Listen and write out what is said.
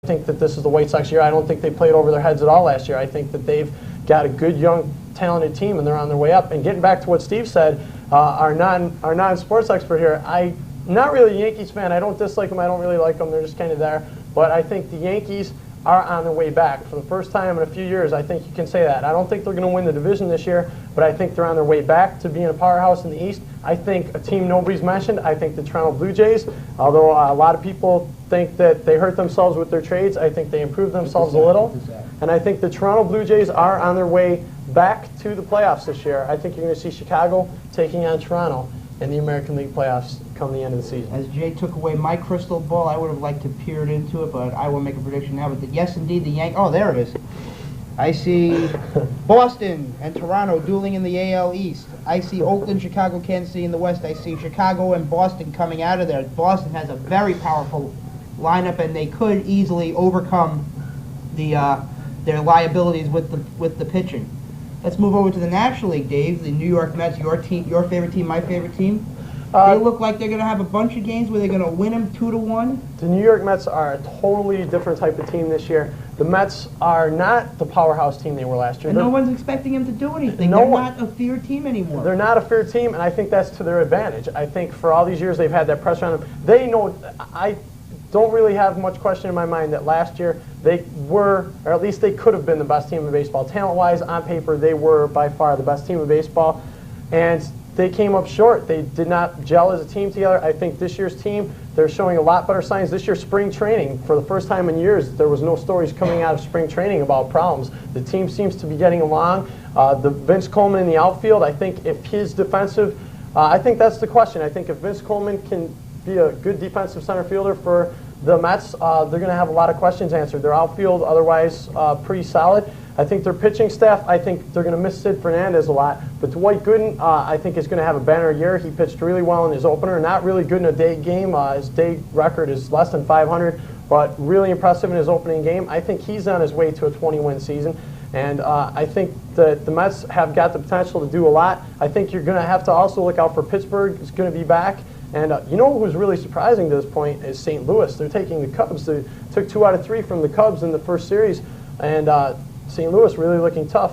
think that this is the White Sox year. I don't think they played over their heads at all last year. I think that they've got a good, young, talented team, and they're on their way up. And getting back to what Steve said, our non-sports expert here, I'm not really a Yankees fan. I don't dislike them. I don't really like them. They're just kind of there. But I think the Yankees are on their way back. For the first time in a few years, I think you can say that. I don't think they're going to win the division this year, but I think they're on their way back to being a powerhouse in the East. I think a team nobody's mentioned, I think the Toronto Blue Jays, although a lot of people think that they hurt themselves with their trades, I think they improved themselves a little. And I think the Toronto Blue Jays are on their way back to the playoffs this year. I think you're going to see Chicago taking on Toronto in the American League playoffs come the end of the season. As Jay took away my crystal ball, I would have liked to peer into it, but I will make a prediction now. But yes, indeed, the Yankees. Oh, there it is. I see Boston and Toronto dueling in the AL East. I see Oakland, Chicago, Kansas City in the West. I see Chicago and Boston coming out of there. Boston has a very powerful lineup, and they could easily overcome their liabilities with the pitching. Let's move over to the National League, Dave. The New York Mets, your team, your favorite team, my favorite team. They look like they're going to have a bunch of games where they're going to win them 2-1. The New York Mets are a totally different type of team this year. The Mets are not the powerhouse team they were last year. And no one's expecting them to do anything. They're not a feared team anymore. They're not a feared team, and I think that's to their advantage. I think for all these years they've had that pressure on them. They know, I don't really have much question in my mind that last year they were, or at least they could have been the best team in baseball. Talent-wise, on paper, they were by far the best team in baseball. And they came up short. They did not gel as a team together. I think this year's team, they're showing a lot better signs. This year's spring training, for the first time in years, there was no stories coming out of spring training about problems. The team seems to be getting along. The Vince Coleman in the outfield, I think if his defensive, I think that's the question. I think if Vince Coleman can be a good defensive center fielder for the Mets, they're going to have a lot of questions answered. Their outfield, otherwise, pretty solid. I think their pitching staff, I think they're going to miss Sid Fernandez a lot. But Dwight Gooden, I think, is going to have a banner year. He pitched really well in his opener. Not really good in a day game. His day record is less than 500, but really impressive in his opening game. I think he's on his way to a 20-win season. And I think that the Mets have got the potential to do a lot. I think you're going to have to also look out for Pittsburgh. It's going to be back. And you know who's really surprising to this point is St. Louis. They're taking the Cubs. They took 2 out of 3 from the Cubs in the first series. And St. Louis really looking tough.